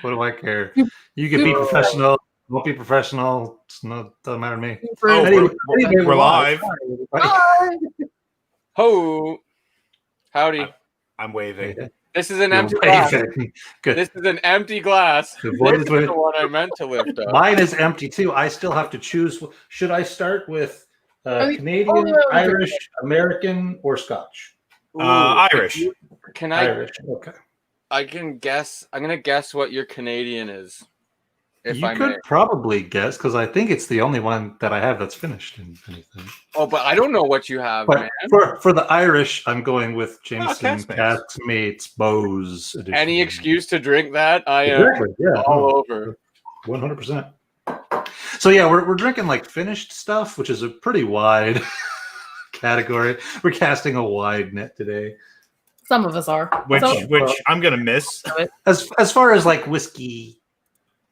What do I care? You can be professional. Won't be professional. Doesn't matter to me. We're live. Hi. Ho, howdy. I'm waving. This is an empty glass. Good. This is an empty glass. This is the one I meant to lift up. Mine is empty too. I still have to choose. Should I start with Canadian, Irish, American, or Scotch? Irish. Can I? Irish. Okay. I can guess. I'm gonna guess what your Canadian is. If you could probably guess because I think it's the only one that I have that's finished in anything. Oh, but I don't know what you have, but man. For the Irish, I'm going with Jameson Casks Mates Bose edition. Any excuse to drink that? I am all over. 100%. So yeah, we're drinking like finished stuff, which is a pretty wide category. We're casting a wide net today. Some of us are. Which I'm gonna miss. As far as like whiskey,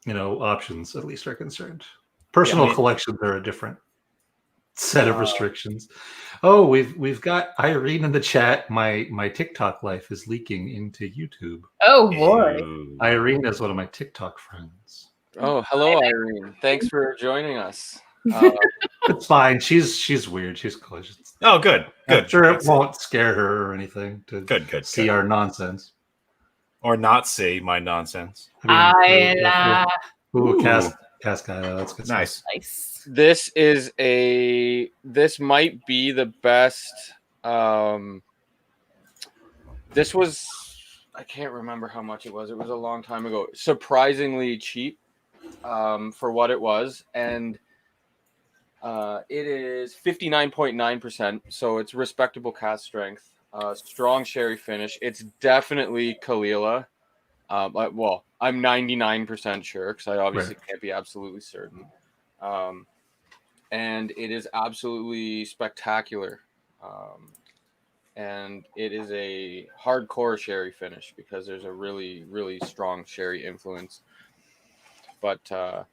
options at least are concerned. Personal collections are a different set of restrictions. Oh, we've got Irene in the chat. My TikTok life is leaking into YouTube. Oh boy. Irene is one of my TikTok friends. Oh, hello, Irene. Thanks for joining us. It's fine. She's weird. She's cool. Oh, good. I'm sure it won't scare her or anything to see our nonsense. Or not see my nonsense. Cask Isla. That's good. Nice. This might be the best. This was, I can't remember how much it was. It was a long time ago. Surprisingly cheap for what it was. And it is 59.9%. So it's respectable cask strength. Strong sherry finish. It's definitely Kalila. Well, I'm 99% sure because I obviously can't be absolutely certain. And it is absolutely spectacular. And it is a hardcore sherry finish because there's a really, really strong sherry influence. But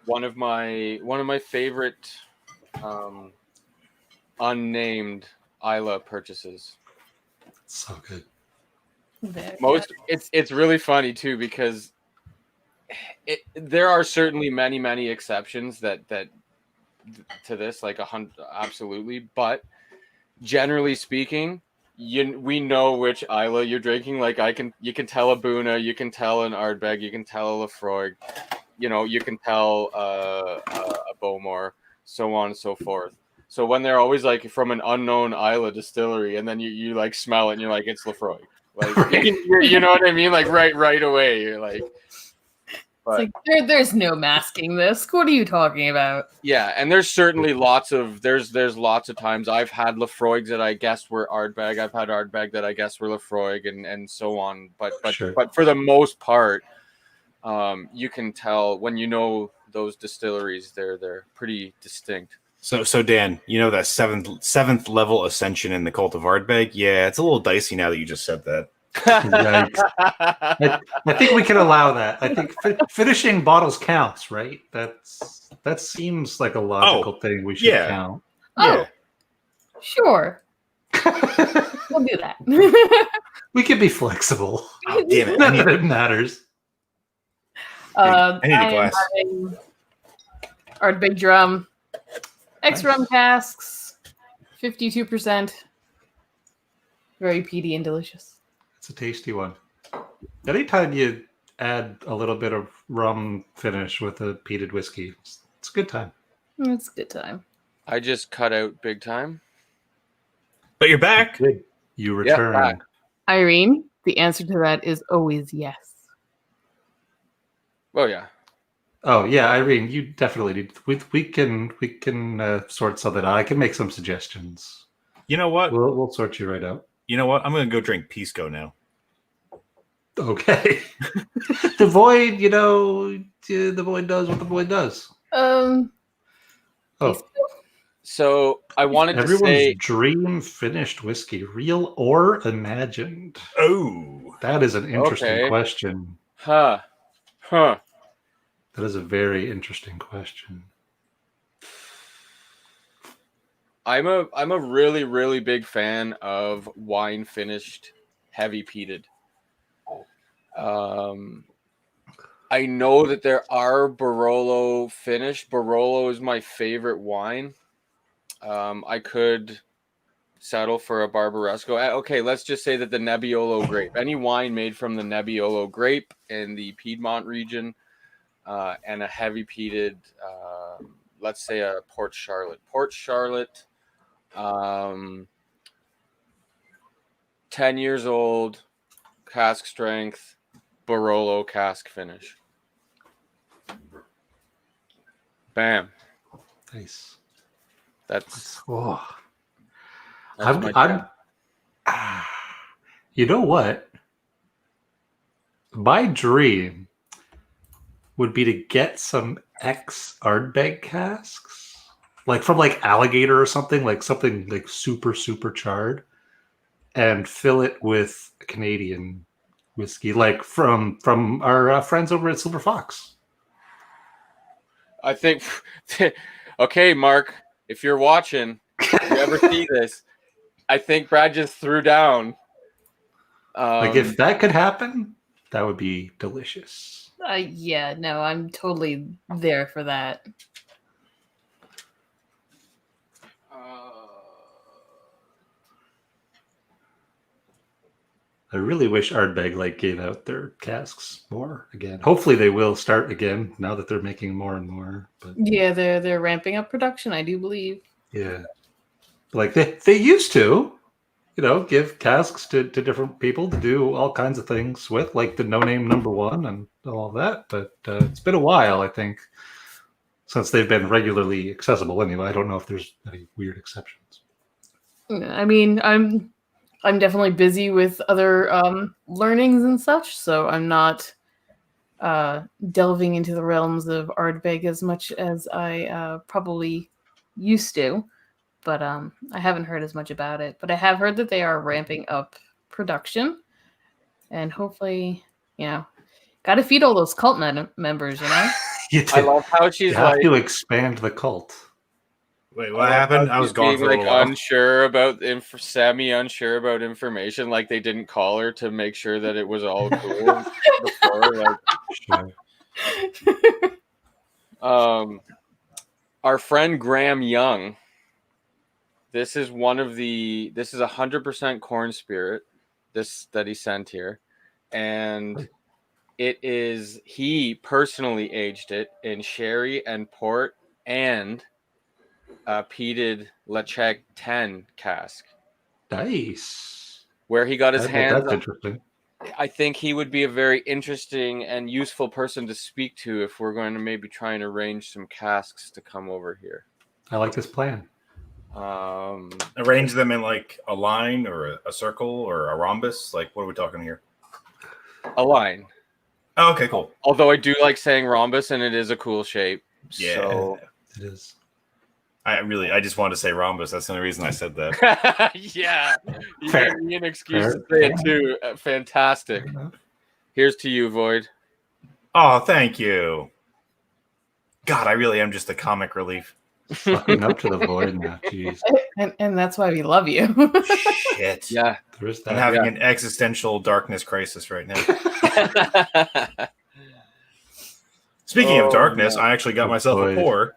one of my favorite unnamed Isla purchases. So good. It's really funny too because there are certainly many exceptions that to this, like 100 absolutely, but generally speaking, we know which Isla you're drinking. Like you can tell a Buna, you can tell an Ardbeg, you can tell a Lafroig, you can tell a Bowmore, so on and so forth. So when they're always like from an unknown Isla distillery, and then you like smell it and you're like, it's Lafroig. Like you know what I mean? Like right away, you're like, but, it's like there's no masking this. What are you talking about? Yeah, and there's certainly lots of times I've had Lafroigs that I guessed were Ardbeg. I've had Ardbeg that I guessed were Lafroig, and so on. But for the most part, you can tell when you know those distilleries, they're pretty distinct. So Dan, that seventh level ascension in the cult of Ardbeg? Yeah, it's a little dicey now that you just said that. I think we can allow that. I think finishing bottles counts, right? That seems like a logical thing we should count. Oh, sure. We'll do that. We can be flexible. Oh, damn it. None of it matters. I need a glass. Ardbeg drum. X-rum casks, 52%. Very peaty and delicious. It's a tasty one. Anytime you add a little bit of rum finish with a peated whiskey, it's a good time. It's a good time. I just cut out big time. But you're back. You return. Back. Irene, the answer to that is always yes. Oh yeah. Oh yeah, Irene, you definitely need. We can sort something out. I can make some suggestions. You know what? We'll sort you right out. You know what? I'm gonna go drink Pisco now. Okay. The void, the void does what the void does. Oh. So I wanted Everyone's to say dream finished whiskey, real or imagined. Oh, that is an interesting question. Huh. That is a very interesting question. I'm a really, really big fan of wine finished heavy peated. I know that there are Barolo finished. Barolo is my favorite wine. I could settle for a Barbaresco. Okay, let's just say that the Nebbiolo grape, any wine made from the Nebbiolo grape in the Piedmont region, and a heavy peated, let's say a Port Charlotte. Port Charlotte, 10 years old, cask strength, Barolo cask finish. Bam. Nice. That's Oh. my I'm you know what? My dream would be to get some ex Ardbeg casks, like from like Alligator or something like super super charred, and fill it with Canadian whiskey, like from our friends over at Silver Fox. I think. Okay, Mark, if you're watching, if you ever see this, I think Brad just threw down. Like if that could happen, that would be delicious. Yeah, no, I'm totally there for that. I really wish Ardbeg like gave out their casks more again. Hopefully they will start again now that they're making more and more. But Yeah, they're ramping up production, I do believe. yeah, like they used to, give casks to different people to do all kinds of things with, like the No Name Number One and all that. But it's been a while, I think, since they've been regularly accessible. Anyway, I don't know if there's any weird exceptions. I mean, I'm definitely busy with other learnings and such, so I'm not delving into the realms of Ardbeg as much as I probably used to. But I haven't heard as much about it. But I have heard that they are ramping up production, and hopefully, got to feed all those cult members, I love how she's you have like to expand the cult. Wait, what happened? I was gone for a little while. Unsure about semi-unsure about information. Like they didn't call her to make sure that it was all cool before. Like, Sure. Our friend Graham Young. This is 100% corn spirit. This that he sent here, and he personally aged it in sherry and port and peated Lechec 10 cask. Nice. Where he got his hands. That's interesting. I think he would be a very interesting and useful person to speak to if we're going to maybe try and arrange some casks to come over here. I like this plan. Arrange them in like a line or a circle or a rhombus. Like, what are we talking here? A line. Oh, okay, cool. Although I do like saying rhombus, and it is a cool shape. Yeah, so... it is. I just wanted to say rhombus. That's the only reason I said that. Yeah, you Fair. gave me an excuse Fair. to say it too. Fantastic. Here's to you, Void. Oh, thank you. God, I really am just a comic relief. Fucking up to the void now. Jeez. And that's why we love you. Shit. Yeah. There's that. I'm having an existential darkness crisis right now. Speaking of darkness, I actually got myself a pour.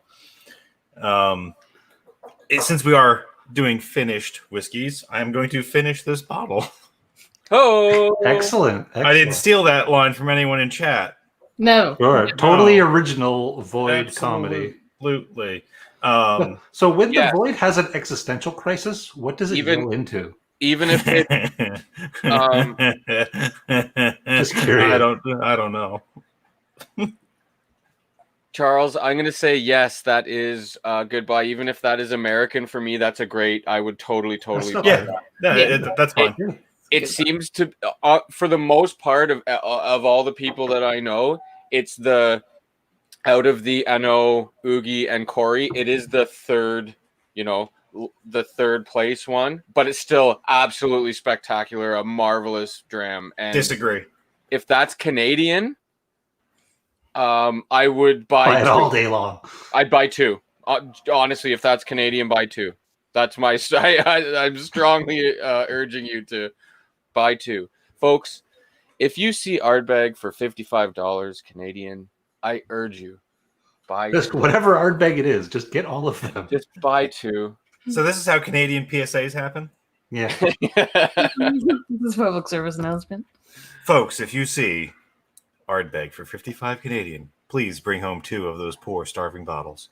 Since we are doing finished whiskeys, I am going to finish this bottle. Oh, Excellent. I didn't steal that line from anyone in chat. No. Sure. Totally original void comedy. Absolutely. So when the void has an existential crisis, what does it go into? Even if it, just curious. I don't know. Charles, I'm going to say yes, that is goodbye. Even if that is American for me, that's a great. I would totally. That's fine. It seems to, for the most part of all the people that I know, it's the out of the Ano, Oogie, and Corey. It is the third, the third place one, but it's still absolutely spectacular, a marvelous dram. And disagree. If that's Canadian. I would buy it all day long. I'd buy two. Honestly, if that's Canadian, buy two. That's my. I'm strongly urging you to buy two, folks. If you see Ardbeg for $55 Canadian, I urge you, buy Just two. whatever Ardbeg it is, just get all of them. Just buy two. So this is how Canadian PSAs happen? Yeah. This is public service announcement. Folks, if you see Ardbeg for 55 Canadian, please bring home 2 of those poor starving bottles.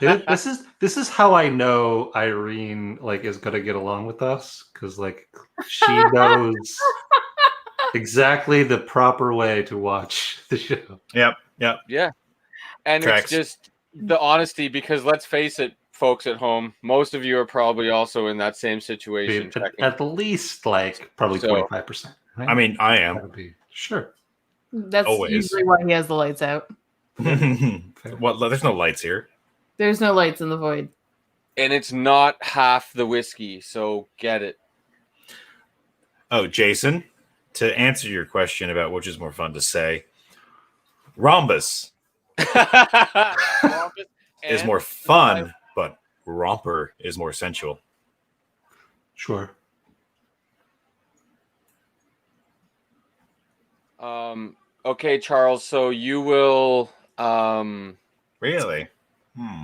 This is how I know Irene like is gonna get along with us, because like she knows exactly the proper way to watch the show. Yep. Yeah. And Tracks. it's just the honesty, because let's face it, folks at home, most of you are probably also in that same situation. At least like probably So- 25%. Right? I mean, I That am. would be sure. That's Always. usually why he has the lights out. What? There's no lights here. There's no lights in the void. And it's not half the whiskey, so get it. Oh, Jason, to answer your question about which is more fun to say, rhombus is more fun, but romper is more sensual. Sure. Okay, Charles, so you will Really?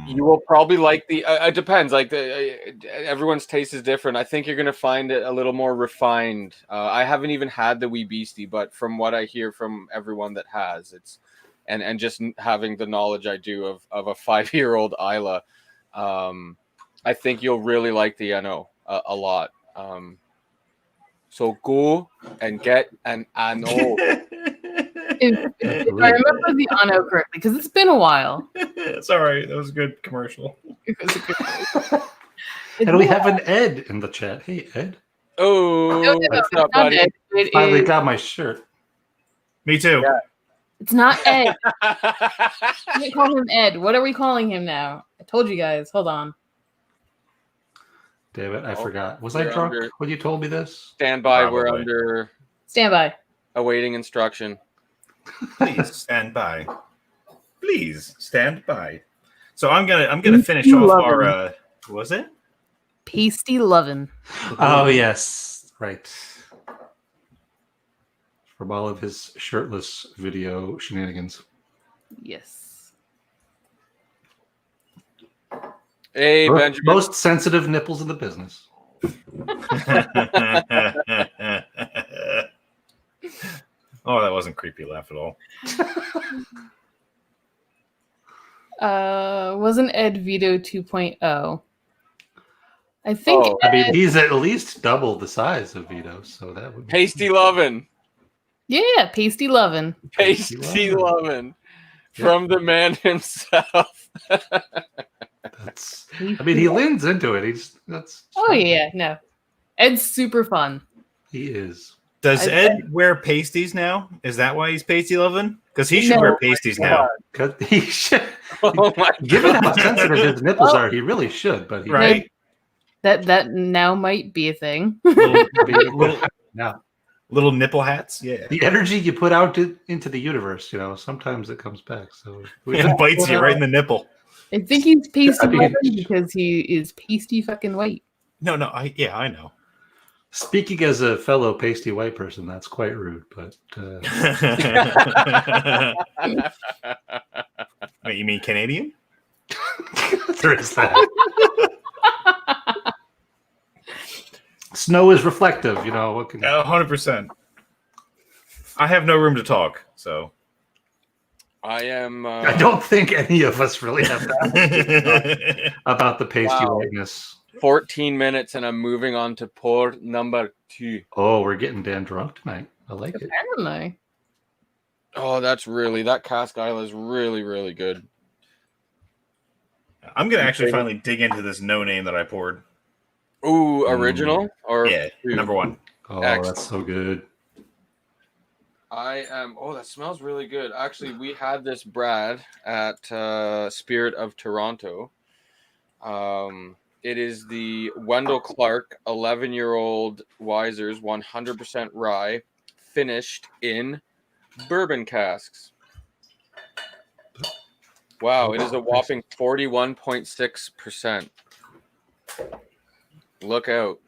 you will probably like the it depends, like everyone's taste is different. I think you're going to find it a little more refined. I haven't even had the Wee Beastie, but from what I hear from everyone that has, it's and just having the knowledge I do of a 5-year-old Isla, I think you'll really like the Ano a lot. So go and get an Ano. If I remember the Ano correctly, because it's been a while. Sorry, that was a good commercial. And we have an Ed in the chat. Hey, Ed. Oh, No, what's it's up, not buddy? Ed. It Finally is- got my shirt. Me too. Yeah. It's not Ed. We can't call him Ed. What are we calling him now? I told you guys. Hold on. Damn it, I Oh, forgot. Was I you're drunk under- when you told me this? Stand by. We're Probably. under Stand by. awaiting instruction. Please stand by. Please stand by. So I'm gonna finish off Love our was it? Pasty lovin'. Oh, yes. Right. From all of his shirtless video shenanigans. Yes. Hey, Benjamin. Most sensitive nipples in the business. Oh, that wasn't creepy laugh at all. Wasn't Ed Vito 2.0? I think Oh, I mean, Ed- he's at least double the size of Vito, so that would be Pasty lovin'. yeah, pasty lovin'. Pasty lovin'. lovin'. From the man himself. That's. I mean, he leans into it. That's. Oh yeah, no. Ed's super fun. He is. Does I- Ed wear pasties now? Is that why he's pasty loving? Because he should No. wear pasties now. 'Cause he should. Oh my Given how sensitive his nipples Oh. are, he really should. But he Right? That now might be a thing. I mean, now, Little nipple hats? Yeah. the energy you put out into the universe, sometimes it comes back. So It bites you right in the nipple. I think he's pasty I mean- lovin' because he is pasty fucking white. No, I know. Speaking as a fellow pasty white person, that's quite rude. But Wait, you mean Canadian? there is that. Snow is reflective. What can 100%. I have no room to talk, so. I am. I don't think any of us really have that about the pasty Wow. whiteness. 14 minutes and I'm moving on to pour number 2. Oh, we're getting damn drunk tonight. I like it. Apparently. Oh, that cask Isla is really, really good. I'm going to actually finally dig into this no name that I poured. Ooh, original or Yeah, two? number 1. Oh, Excellent. that's so good. I am. Oh, that smells really good. Actually, we had this Brad at Spirit of Toronto. It is the Wendell Clark 11-year-old Weiser's 100% rye, finished in bourbon casks. Wow, it is a whopping 41.6%. Look out.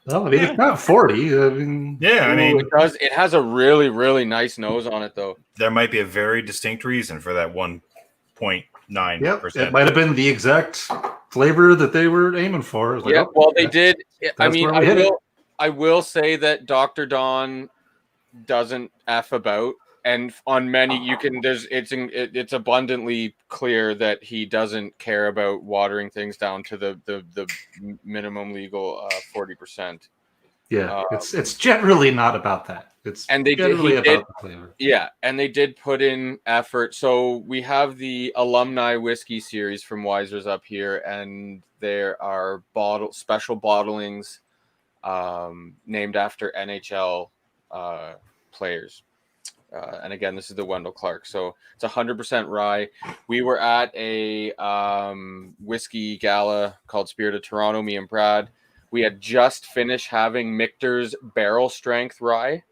Well, I mean, it's not 40. I mean, Yeah, I Ooh, mean, it does. It has a really, really nice nose on it, though. there might be a very distinct reason for that 1.9%. yep, it might have been the exact flavor that they were aiming for. It was like, Yeah, oh, well, they did. I that's mean, where we hit it. I will say that Dr. Don doesn't F about, and on many it's abundantly clear that he doesn't care about watering things down to the minimum legal 40%. Yeah, it's generally not about that. It's And they generally did, he about did, the flavor. yeah, and they did put in effort. So we have the Alumni Whiskey series from Weiser's up here, and there are special bottlings named after NHL players. And again, this is the Wendell Clark. So it's 100% rye. We were at a whiskey gala called Spirit of Toronto, me and Brad. We had just finished having Michter's barrel strength rye,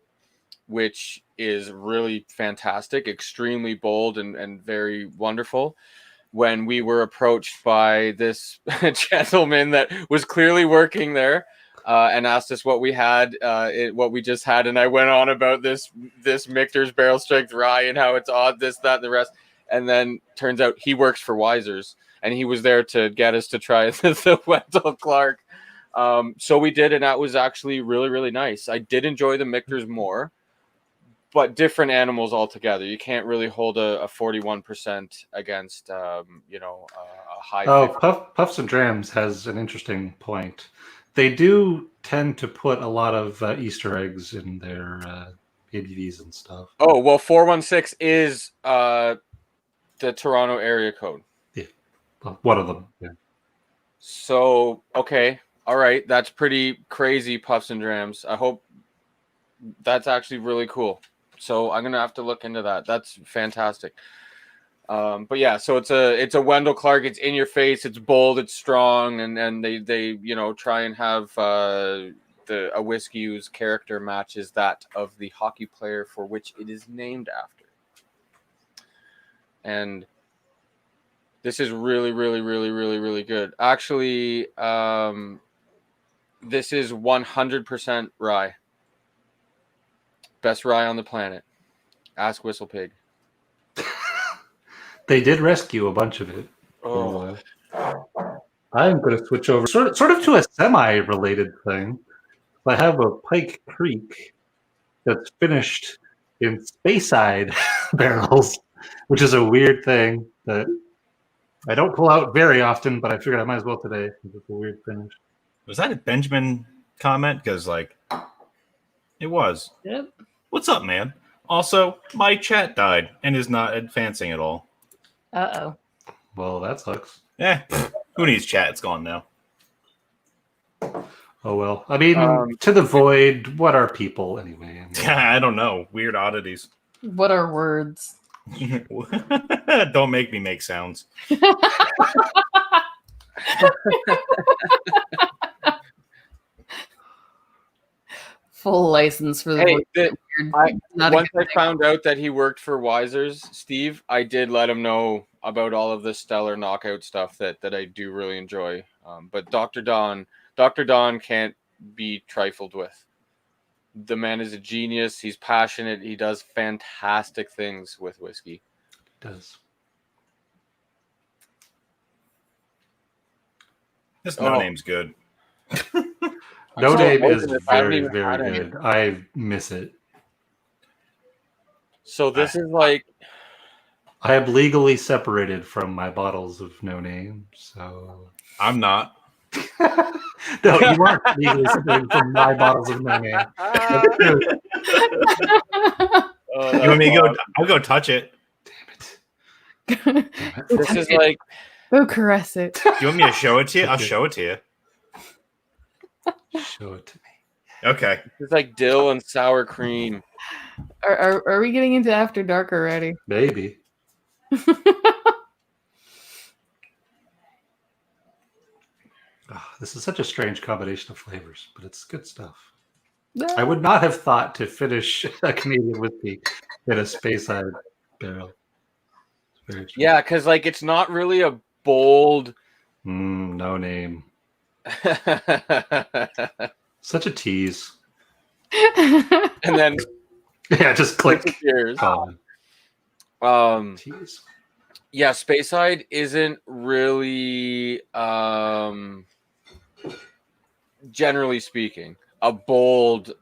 which is really fantastic, extremely bold and very wonderful. When we were approached by this gentleman that was clearly working there and asked us what we had, what we just had, and I went on about this Michter's barrel strength rye and how it's odd, this, that, and the rest. And then turns out he works for Weiser's, and he was there to get us to try the Wendell Clark. So we did, and that was actually really, really nice. I did enjoy the Michter's more, but different animals altogether. You can't really hold a 41% against, a high. Puffs and Drams has an interesting point. They do tend to put a lot of Easter eggs in their ABVs and stuff. Oh, well, 416 is the Toronto area code. Yeah, one of them. Yeah. So, okay. All right. That's pretty crazy, Puffs and Drams. I hope that's actually really cool. So I'm gonna have to look into that. That's fantastic. But yeah, so it's a Wendell Clark. It's in your face. It's bold. It's strong, and they try and have a whiskey whose character matches that of the hockey player for which it is named after. And this is really, really, really, really, really good. Actually, this is 100% rye. Best rye on the planet. Ask Whistle Pig. They did rescue a bunch of it. Oh, I'm going to switch over sort of to a semi-related thing. I have a Pike Creek that's finished in Speyside barrels, which is a weird thing that I don't pull out very often, but I figured I might as well today. It's a weird finish. Was that a Benjamin comment? Because, it was. Yep. What's up, man? Also, my chat died and is not advancing at all. Uh-oh. Well, that sucks. Who needs chat? It's gone now. Oh, well. I mean, to the void, what are people anyway? I don't know. Weird oddities. What are words? Don't make me make sounds. Full license for the hey, weird. once I found out that he worked for Weiser's, Steve, I did let him know about all of the stellar knockout stuff that I do really enjoy. But Dr. Don can't be trifled with. The man is a genius. He's passionate. He does fantastic things with whiskey. He does. This no name's good. No name is very, very very good. I miss it. So this is like... I am legally separated from my bottles of no name, so... I'm not. No, you aren't legally separated from my bottles of no name. That's true. You want me to go? I'll go touch it. Damn it. This is like... Go caress it. Do you want me to show it to you? I'll show it to you. Show it to me. Okay. It's like dill and sour cream. Are we getting into After Dark already? Maybe. This is such a strange combination of flavors, but it's good stuff. I would not have thought to finish a Canadian whiskey in a Speyside barrel. Yeah, because it's not really a bold... No name. Such a tease. And then Yeah, just click. disappears. Tease. Yeah, Speyside isn't really, generally speaking, a bold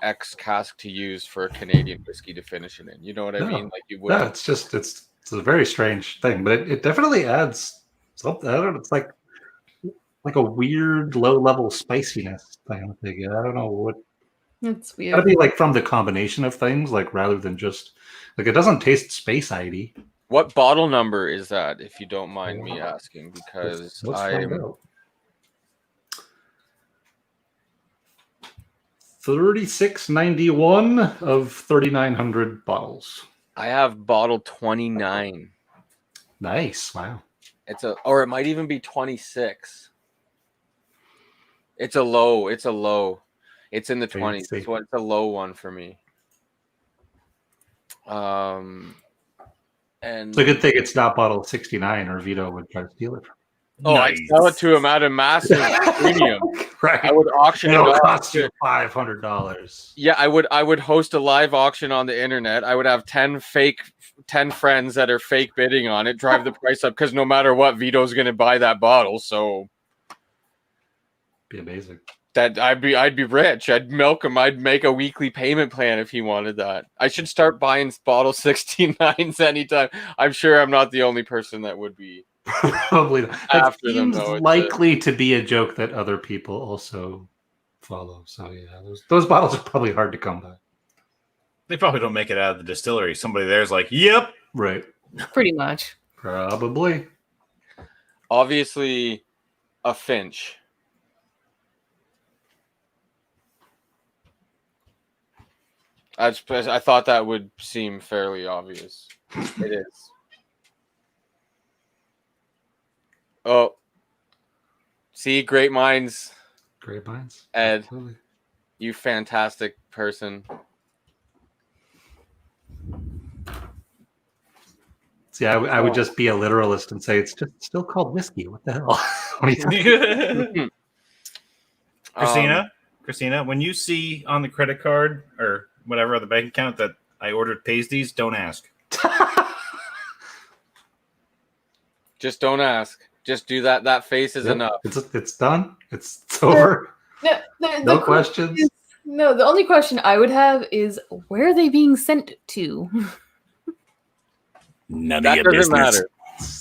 X cask to use for a Canadian whiskey to finish it in. You know what I mean? Like you would. No, it's a very strange thing, but it definitely adds something. I don't know. It's like a weird low level spiciness thing. I don't know what. It's It's gotta weird. be like from the combination of things, like rather than just like it doesn't taste Speyside-y. What bottle number is that, if you don't mind me asking? Because Let's find out. 3691 of 3,900 bottles. I have bottle 29. Nice. Wow. Or it might even be 26. It's a low. It's a low. It's in the 20s. It's a low one for me. And It's a good thing it's not bottle 69, or Vito would try to steal it. I'd sell it to him at a massive premium. Right. I would auction It'll it off. cost you $500. Yeah, I would host a live auction on the internet. I would have 10 friends that are fake bidding on it, drive the price up, because no matter what, Vito's going to buy that bottle. So Be amazing. that I'd be rich. I'd milk him. I'd make a weekly payment plan if he wanted that. I should start buying bottle 69s anytime. I'm sure I'm not the only person that would be. Probably not. That After them, seems though, likely to be a joke that other people also follow. So yeah, those bottles are probably hard to come by. They probably don't make it out of the distillery. Somebody there's like, yep. Right. Pretty much. Probably. Obviously, a Finch. I thought that would seem fairly obvious. It is. Oh, see, great minds. Great minds. Ed, Absolutely. you fantastic person. See, I would just be a literalist and say it's just still called whiskey. What the hell? What are you talking Christina, when you see on the credit card or whatever on the bank account that I ordered pasties, don't ask. Just don't ask. Just do that. That face is enough. It's done. It's over. No questions. No, the only question I would have is where are they being sent to? None That of your doesn't business. matter.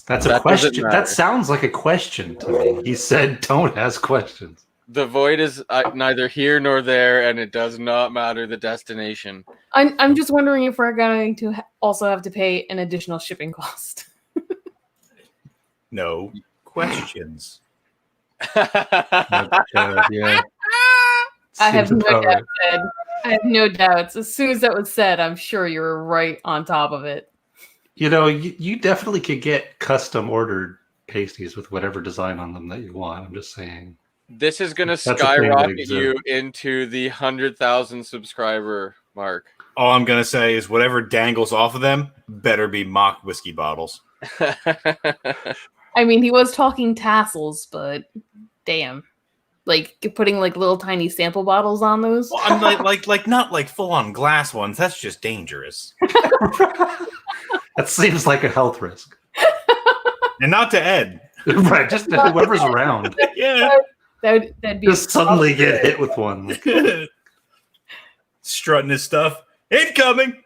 That's a That question. doesn't matter. That sounds like a question to me. He said, "Don't ask questions." The void is neither here nor there, and it does not matter the destination. I'm just wondering if we're going to also have to pay an additional shipping cost. No questions. Yeah. I have Seems no about doubt, right. Ed. I have no doubts. As soon as that was said, I'm sure you were right on top of it. You know, you definitely could get custom ordered pasties with whatever design on them that you want. I'm just saying. This is going to That's a thing that skyrocket exists. you into the 100,000 subscriber mark. All I'm gonna say is whatever dangles off of them better be mock whiskey bottles. I mean, he was talking tassels, but damn. Like putting like little tiny sample bottles on those. Well, I'm like not like full on glass ones. That's just dangerous. That seems like a health risk. And not to Ed. Right, just to whoever's around. Yeah. That'd be Just suddenly get hit with one. Like, Strutting his stuff. Incoming.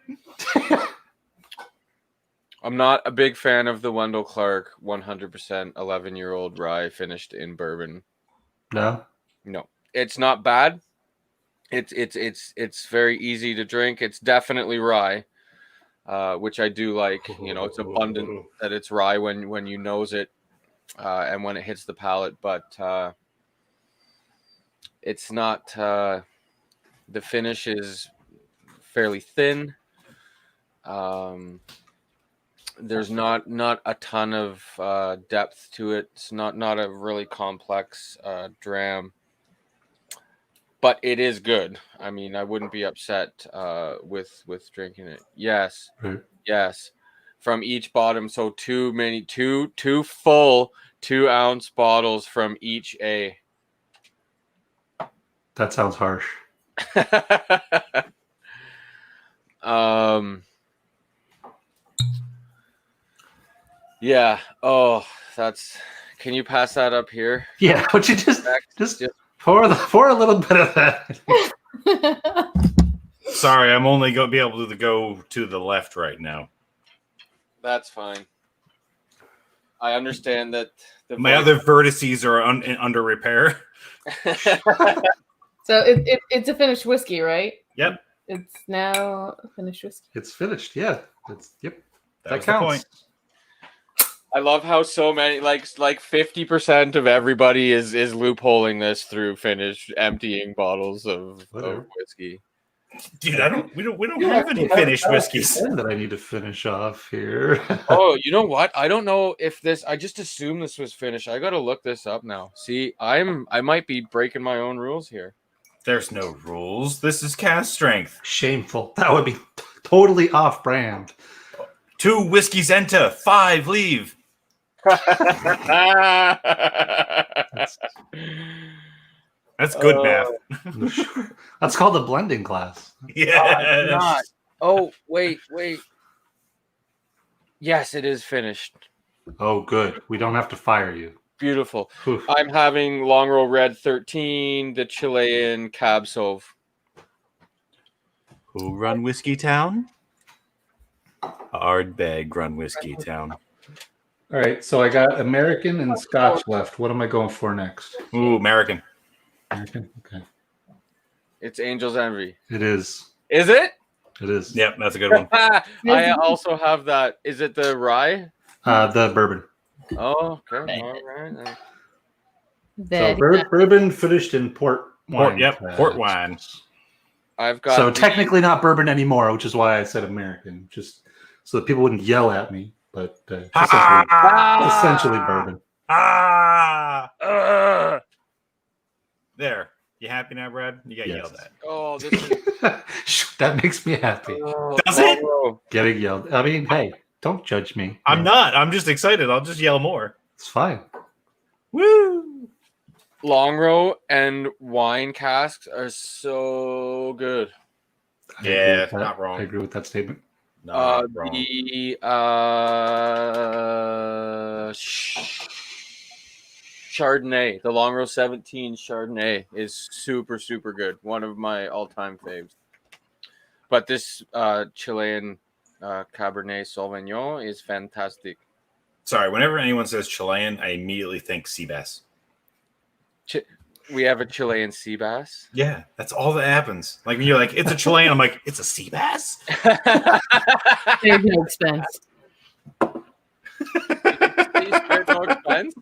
I'm not a big fan of the Wendell Clark 100% 11-year-old rye finished in bourbon. no. No, it's not bad. It's very easy to drink. It's definitely rye, which I do like. You know, it's abundant that it's rye when you nose it, and when it hits the palate. But it's not. The finish is fairly thin. There's not a ton of depth to it. It's not a really complex dram. But it is good. I mean, I wouldn't be upset with drinking it. Yes, Right. yes. From each bottom, so two full 2-ounce bottles from each A. That sounds harsh. Yeah. Oh, that's. Can you pass that up here? Yeah, but you just pour a little bit of that. Sorry, I'm only going to be able to go to the left right now. That's fine. I understand that my other vertices are under repair. So it's a finished whiskey, right? Yep. It's now a finished whiskey. It's finished. Yeah. That was counts. the point. I love how so many like 50% of everybody is loopholing this through finished emptying bottles of whiskey. Dude, we don't have any finished whiskeys that I need to finish off here. Oh, you know what? I don't know if this. I just assume this was finished. I got to look this up now. See, I might be breaking my own rules here. There's no rules. This is cask strength. Shameful. That would be totally off brand. 2 whiskeys enter, 5 leave. That's good math. That's called the blending class. Yeah. Oh, wait. Yes, it is finished. Oh, good. We don't have to fire you. Beautiful. Oof. I'm having Long Row Red 13, the Chilean Cab Sauv. Who run Whiskey Town? Ardbeg run Whiskey Town. All right, so I got American and Scotch left. What am I going for next? Ooh, American. American? Okay. It's Angel's Envy. It is. Is it? It is. Yep, that's a good one. I also have that. Is it the rye? The bourbon. Oh, okay. All right. So bourbon finished in port wine. Port wine. I've got. So technically not bourbon anymore, which is why I said American, just so that people wouldn't yell at me. But essentially bourbon. There. You happy now, Brad? You got yelled at. Oh, this is... That makes me happy. Does it? Getting yelled. I mean, hey, don't judge me. I'm not. I'm just excited. I'll just yell more. It's fine. Woo! Long Row and wine casks are so good. Yeah, not wrong. I agree with that statement. Not wrong. The Chardonnay, the Long Row 17 Chardonnay is super, super good. One of my all-time faves. But this Chilean Cabernet Sauvignon is fantastic. Sorry, whenever anyone says Chilean, I immediately think sea bass. We have a Chilean sea bass. Yeah, that's all that happens. Like when you're like, it's a Chilean, I'm like, it's a sea bass? There's no expense. You spared no expense?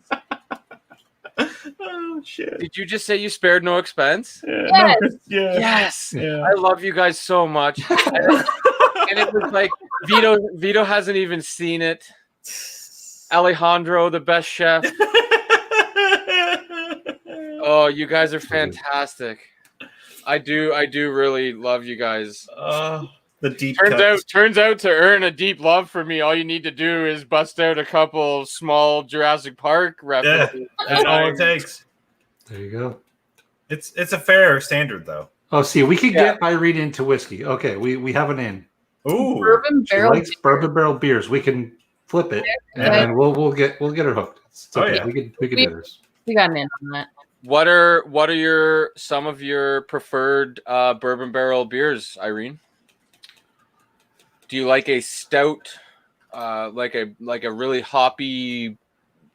Oh, shit. Did you just say you spared no expense? Yeah. Yes. Yes. Yeah. I love you guys so much. And it was like Vito hasn't even seen it. Alejandro, the best chef. Oh, you guys are fantastic. I do really love you guys. The deep turns out to earn a deep love for me, all you need to do is bust out a couple small Jurassic Park references. Yeah, that's all it takes. There you go. It's a fair standard though. Oh, see, we could get Irene into whiskey. Okay, we have an in. Ooh, Bourbon barrel. She likes bourbon barrel beers. We can flip it, and we'll get her hooked. It's okay. Yeah. We can do this. We got an in on that. What are some of your preferred bourbon barrel beers, Irene? Do you like a stout, like a really hoppy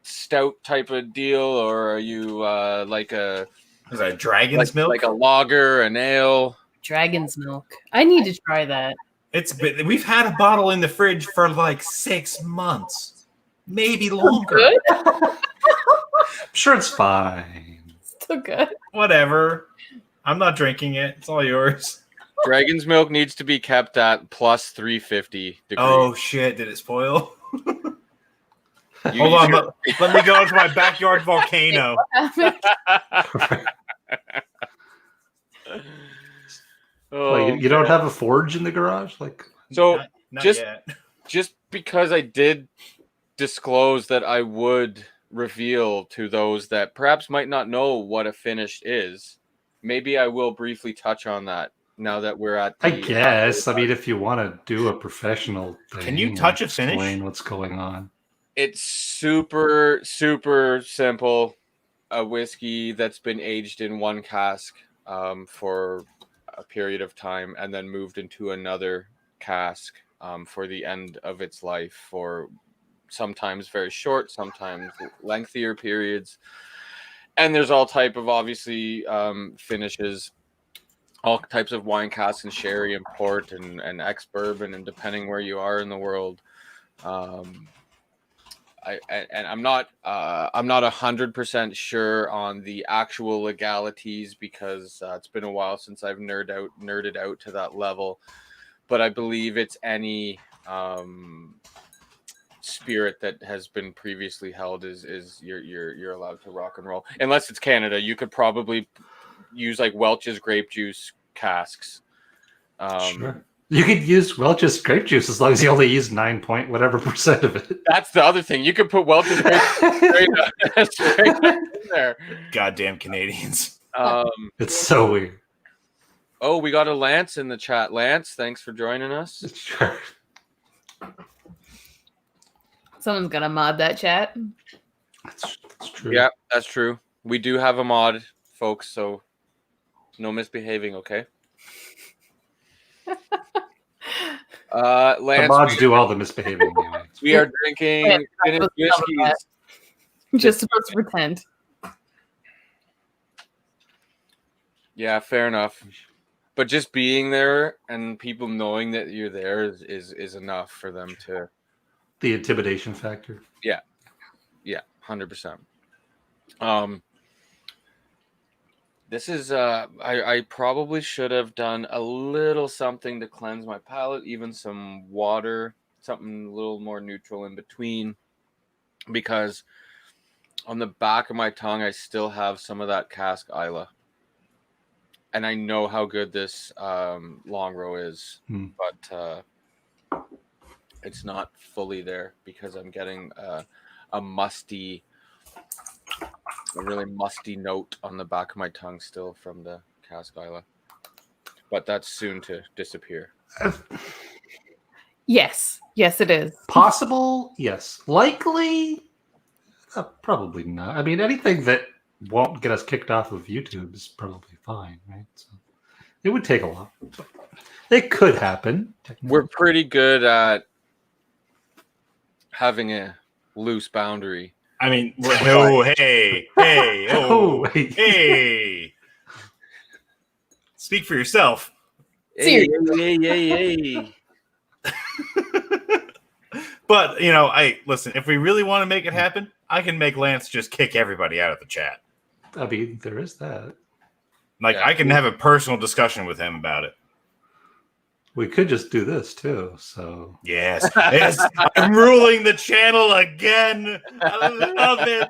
stout type of deal, or are you like a is that dragon's milk? Like a lager, an ale? Dragon's milk. I need to try that. We've had a bottle in the fridge for like 6 months, maybe longer. Good. I'm sure it's fine. Still good. Whatever. I'm not drinking it. It's all yours. Dragon's milk needs to be kept at plus 350 degrees. Oh shit! Did it spoil? Hold on. Let me go into my backyard volcano. You don't have a forge in the garage, like? So not just yet. Just because I did disclose that I would reveal to those that perhaps might not know what a finish is, maybe I will briefly touch on that now that we're at I the. guess. I mean, if you want to do a professional thing, Can you touch a finish? Explain what's going on. It's super, super simple. A whiskey that's been aged in one cask for a period of time and then moved into another cask for the end of its life for sometimes very short, sometimes lengthier periods. And there's all type of obviously finishes, all types of wine casks and sherry and port and ex-bourbon, and depending where you are in the world. I'm not 100% sure on the actual legalities because it's been a while since I've nerded out to that level, but I believe it's any spirit that has been previously held is you're allowed to rock and roll, unless it's Canada. You could probably use like Welch's grape juice casks. Sure. You could use Welch's grape juice as long as you only use 9% of it. That's the other thing. You could put Welch's grape juice straight up in there. Goddamn Canadians. It's so weird. Oh, we got a Lance in the chat. Lance, thanks for joining us. Sure. Someone's gonna mod that chat. That's true. Yeah, that's true. We do have a mod, folks, so no misbehaving, okay? The Lance, mods do all the misbehaving anyway. we are drinking Untitled Whiskies. Just supposed to pretend. Yeah, fair enough. But just being there and people knowing that you're there is enough for them to. The intimidation factor. Yeah, 100%. This is I probably should have done a little something to cleanse my palate, even some water, something a little more neutral in between, because on the back of my tongue I still have some of that cask Isla, and I know how good this long row is, but it's not fully there because I'm getting a really musty note on the back of my tongue still from the cask Isla, but that's soon to disappear. Yes, it is Possible, yes. Likely, probably not. I mean, anything that won't get us kicked off of YouTube is probably fine, right? So it would take a lot. But it could happen. We're pretty good at having a loose boundary. I mean, hey, hey. Speak for yourself. Hey. But, listen, if we really want to make it happen, I can make Lance just kick everybody out of the chat. I mean, there is that. I can have a personal discussion with him about it. We could just do this too. So yes, I'm ruling the channel again. I love it.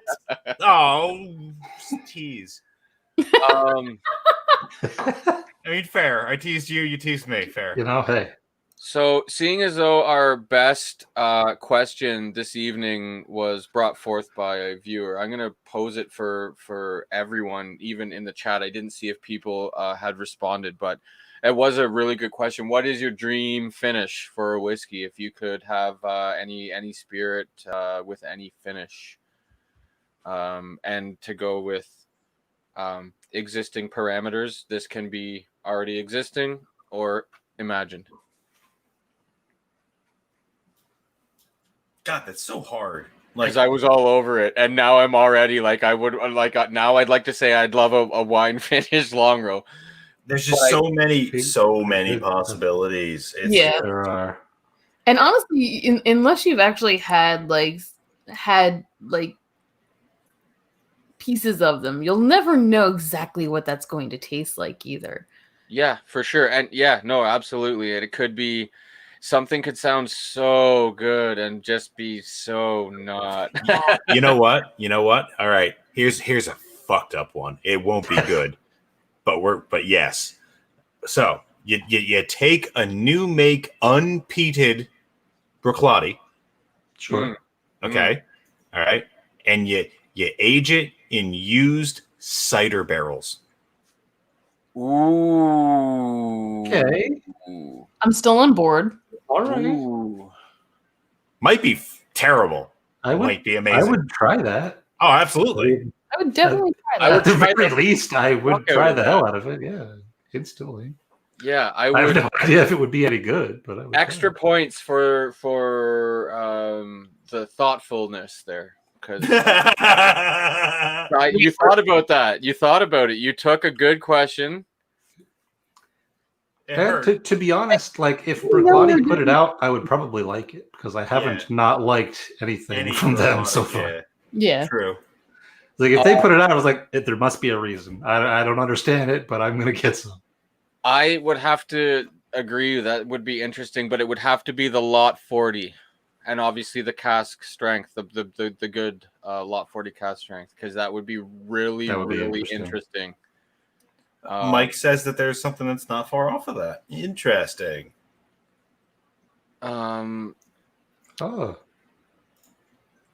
Oh, tease. I mean, fair. I teased you. You teased me. Fair. Hey. So, seeing as though our best question this evening was brought forth by a viewer, I'm going to pose it for everyone, even in the chat. I didn't see if people had responded, but it was a really good question. What is your dream finish for a whiskey? If you could have any spirit with any finish, and to go with existing parameters, this can be already existing or imagined. God, that's so hard. Because I was all over it, and now I'm already now I'd like to say I'd love a wine finish long row. There's just so many possibilities. There are. And honestly, unless you've actually had pieces of them, you'll never know exactly what that's going to taste like either. Yeah, for sure. And yeah, no, absolutely. And it could be something could sound so good and just be so not. You know what? All right. Here's a fucked up one. It won't be good. But yes. So you take a new make unpeated Bruichladdich. Sure. Okay. All right. And you age it in used cider barrels. Ooh. Okay. Ooh. I'm still on board. All right. Ooh. Might be terrible. I would. Might be I amazing. would try that. Oh, absolutely. I would definitely try I that. would At the try very the least, I would fuck out try of the that. hell out of it. Yeah, instantly. Yeah, I I have would. no idea if it would be any good, but I would Extra try points for the thoughtfulness there, because you thought about that. You thought about it. You took a good question. It it. And hurt. to be honest, like if No, Briclotti no, put it out, I would probably like it because I haven't not liked anything Any from them robotic, so far. yeah. Yeah. True. Like if they put it out, I was like, there must be a reason. I don't understand it, but I'm gonna get some. I would have to agree that would be interesting, but it would have to be the lot 40, and obviously the cask strength, the good lot 40 cask strength, because that would be really interesting. Mike says that there's something that's not far off of that. Interesting. Oh,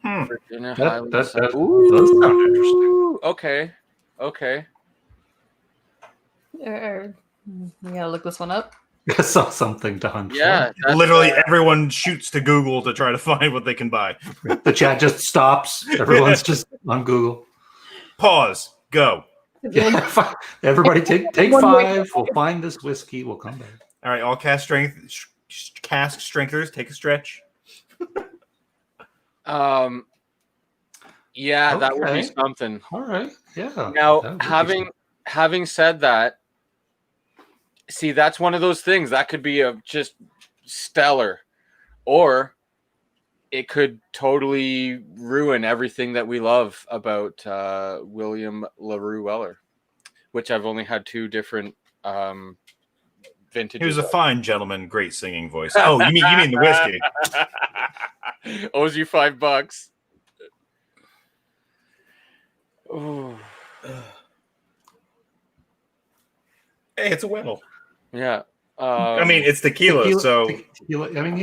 Virginia that Highlands. does sound interesting. Okay. We gotta look this one up. I saw something to hunt Yeah, for. Literally everyone shoots to Google to try to find what they can buy. The chat just stops. Everyone's just on Google. Pause. Go. Yeah, everybody take 5. We'll find this whiskey. We'll come back. All right, all cask strengthers, take a stretch. Yeah, that would be Okay. something. All right. Yeah. Now, having said that, see, that's one of those things that could be just stellar, or it could totally ruin everything that we love about William LaRue Weller, which I've only had 2 different vintages. He was a fine gentleman, great singing voice. Oh, you mean the whiskey? Owes you $5. Ooh. Hey, it's a Wendell. Yeah. I mean, it's tequila, so tequila. I mean,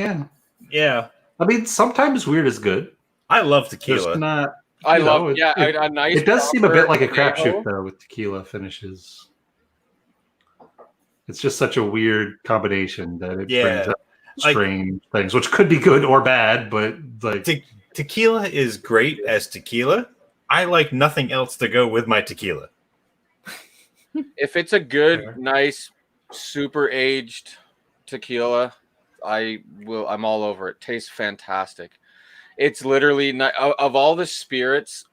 yeah. I mean, sometimes weird is good. I love tequila. There's not. I you love. know, Yeah, a nice. It does seem a bit like a proper crapshoot though with tequila finishes. It's just such a weird combination that it brings up strange things, which could be good or bad. But like tequila is great as tequila. I like nothing else to go with my tequila. If it's a good, nice, super aged tequila, I'm all over it. Tastes fantastic. It's literally of all the spirits.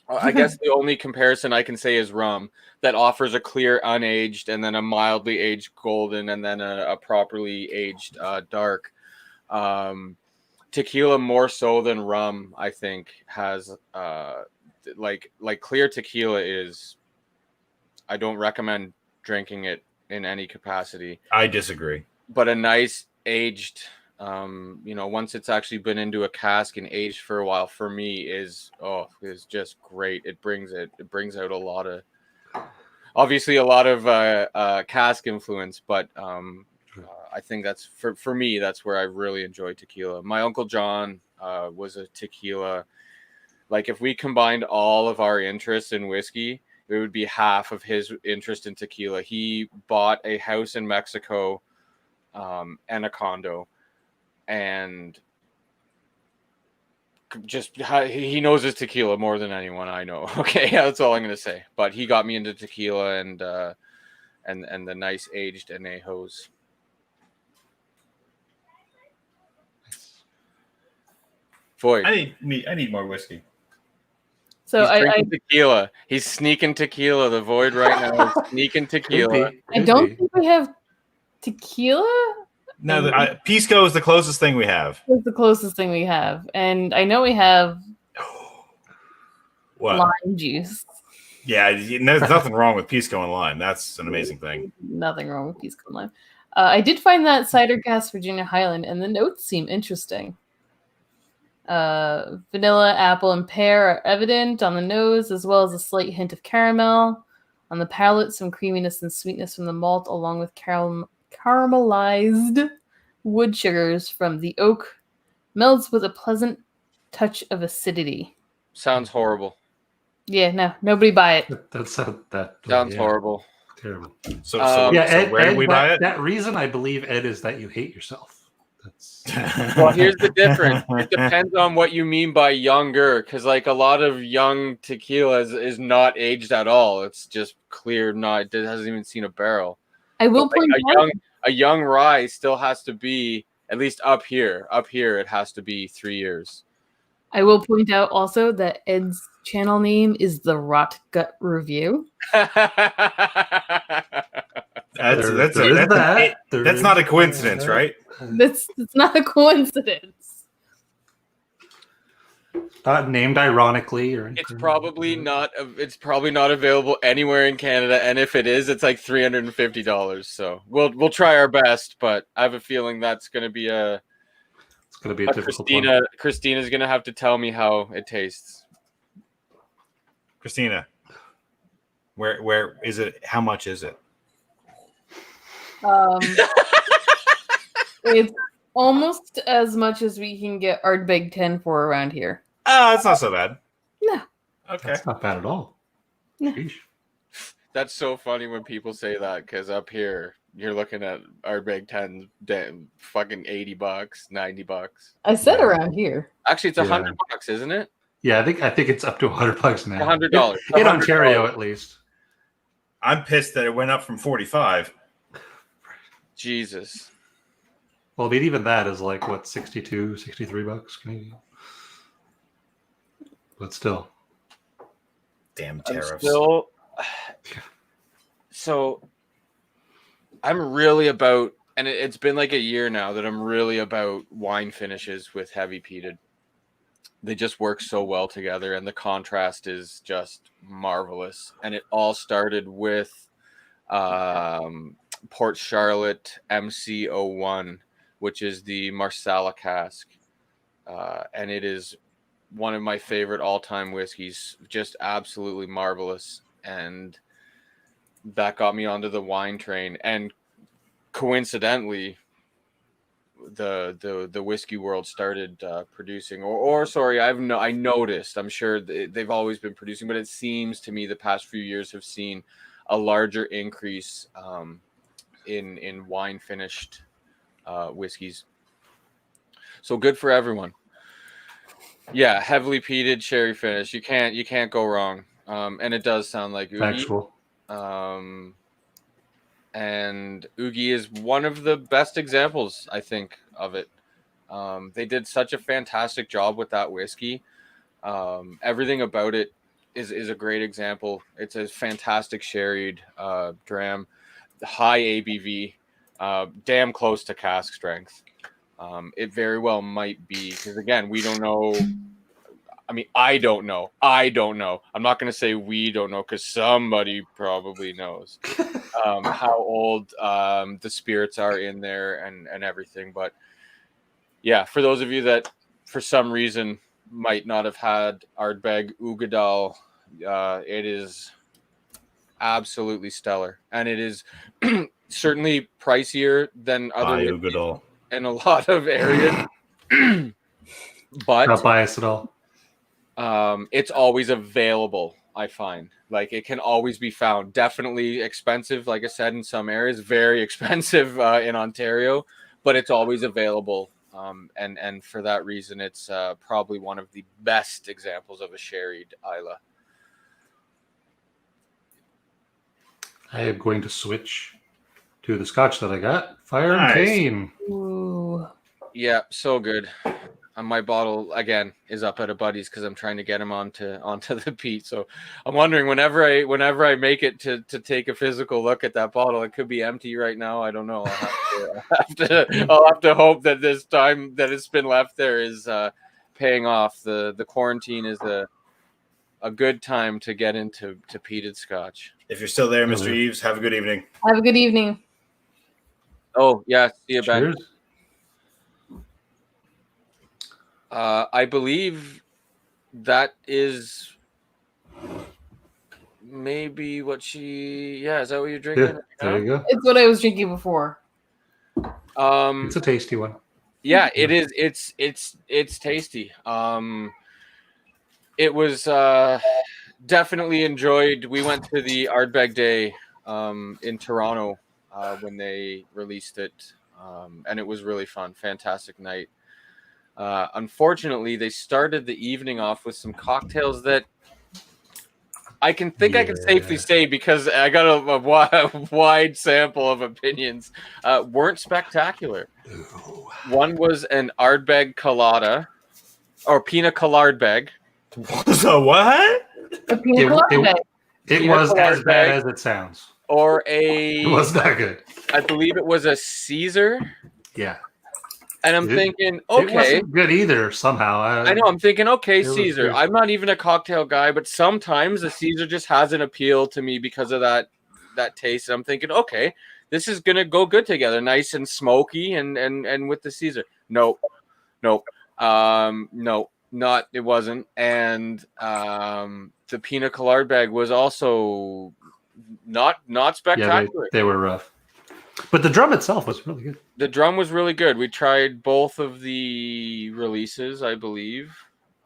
I guess the only comparison I can say is rum that offers a clear unaged and then a mildly aged golden and then a properly aged dark. Tequila more so than rum, I think, has like clear tequila is. I don't recommend drinking it in any capacity. I disagree. But a nice aged, once it's actually been into a cask and aged for a while, for me is just great. It brings out a lot of, obviously a lot of cask influence, but I think that's for me, that's where I really enjoy tequila. My Uncle John was a tequila. Like if we combined all of our interests in whiskey, it would be half of his interest in tequila. He bought a house in Mexico and a condo, and just he knows his tequila more than anyone I know. Okay, that's all I'm gonna say. But he got me into tequila and the nice aged añejos. Boy, I need more whiskey. So he's drinking tequila. He's sneaking tequila. The Void right now is sneaking tequila. I don't think we have tequila. No, Pisco is the closest thing we have. It's the closest thing we have, and I know we have lime juice. Yeah, there's nothing wrong with Pisco and lime. That's an amazing thing. Nothing wrong with Pisco and lime. I did find that cider cask Virginia Highland, and the notes seem interesting. Vanilla, apple, and pear are evident on the nose, as well as a slight hint of caramel. On the palate, some creaminess and sweetness from the malt, along with caramelized wood sugars from the oak, melds with a pleasant touch of acidity. Sounds horrible. Yeah, no, nobody buy it. That sounds horrible. Terrible. So Yeah, so Ed, where do we buy it? That reason, I believe, Ed, is that you hate yourself. That's Well, here's the difference. It depends on what you mean by younger, because like a lot of young tequila is not aged at all. It's just clear, it hasn't even seen a barrel. I will But, like, point out. a young rye still has to be, at least up here. Up here, it has to be 3 years. I will point out also that Ed's channel name is the Rot Gut Review. That's That's not a coincidence, right? It's not a coincidence. Not named ironically or It's probably not. It's probably not available anywhere in Canada, and if it is, it's like $350. So we'll try our best, but I have a feeling that's going to be a difficult one. Christina's going to have to tell me how it tastes. Christina, where is it? How much is it? It's almost as much as we can get Ardbeg 10 for around here. That's not so bad. No. Okay. That's not bad at all. No. Sheesh. That's so funny when people say that, because up here you're looking at Ardbeg 10, fucking $80, $90. I said around here. Actually, it's $100, isn't it? Yeah, I think it's up to $100 now. $100 in Ontario, at least. I'm pissed that it went up from 45. Jesus. Well, I mean, even that is like what, $62, $63 Canadian. But still, damn tariffs. So I'm really about, and it's been like a year now that I'm really about wine finishes with heavy peated. They just work so well together, and the contrast is just marvelous. And it all started with Port Charlotte MC01, which is the Marsala cask. And it is one of my favorite all-time whiskeys, just absolutely marvelous. And that got me onto the wine train. And coincidentally, the whiskey world started producing, I noticed, I'm sure they've always been producing, but it seems to me the past few years have seen a larger increase in wine finished whiskeys. So good for everyone. Yeah, heavily peated sherry finish. You can't go wrong. And it does sound like Oogie. Factual. And Oogie is one of the best examples, I think, of it. They did such a fantastic job with that whiskey. Everything about it is a great example. It's a fantastic sherried dram, high ABV, damn close to cask strength. It very well might be, because again, we don't know. I mean, I don't know. I'm not going to say we don't know, because somebody probably knows how old the spirits are in there and everything. But yeah, for those of you that for some reason might not have had Ardbeg Ugadal, it is absolutely stellar. And it is certainly pricier than other Ugadal in a lot of areas. But not biased at all. It's always available. I find like it can always be found. Definitely expensive, like I said, in some areas, very expensive in Ontario, but it's always available. And for that reason, it's probably one of the best examples of a sherried Isla. I am going to switch to the scotch that I got. Fire Nice. and Cane. Ooh. Yeah, so good. My bottle again is up at a buddy's because I'm trying to get him onto the peat. So I'm wondering whenever I make it to take a physical look at that bottle, it could be empty right now. I don't know. I'll have to hope that this time that it's been left there is paying off. The quarantine is a good time to get into peated scotch. If you're still there, Mr. Eves, have a good evening. Have a good evening. Oh yeah, see you, Ben. Cheers. I believe that is maybe what she. Yeah, is that what you're drinking? Yeah, there you go. It's what I was drinking before. It's a tasty one. Yeah, it is. It's tasty. It was definitely enjoyed. We went to the Ardbeg Day in Toronto when they released it, and it was really fun. Fantastic night. Unfortunately, they started the evening off with some cocktails that I can safely say, because I got a wide sample of opinions, weren't spectacular. Ooh. One was an Ardbeg colada, or Pina Colada. So what? The pina colada bag. It Pina was colada as bad bag. as it sounds. Or It was not good. I believe it was a Caesar. Yeah. And I'm thinking, It okay. wasn't good either, somehow. I know, I'm thinking, okay, it was Caesar. weird. I'm not even a cocktail guy, but sometimes the Caesar just has an appeal to me because of that taste. And I'm thinking, okay, this is gonna go good together, nice and smoky, and with the Caesar. Nope. No, it wasn't. And the Pina Colada bag was also not spectacular. They were rough. But the drum itself was really good. The drum was really good. We tried both of the releases, I believe,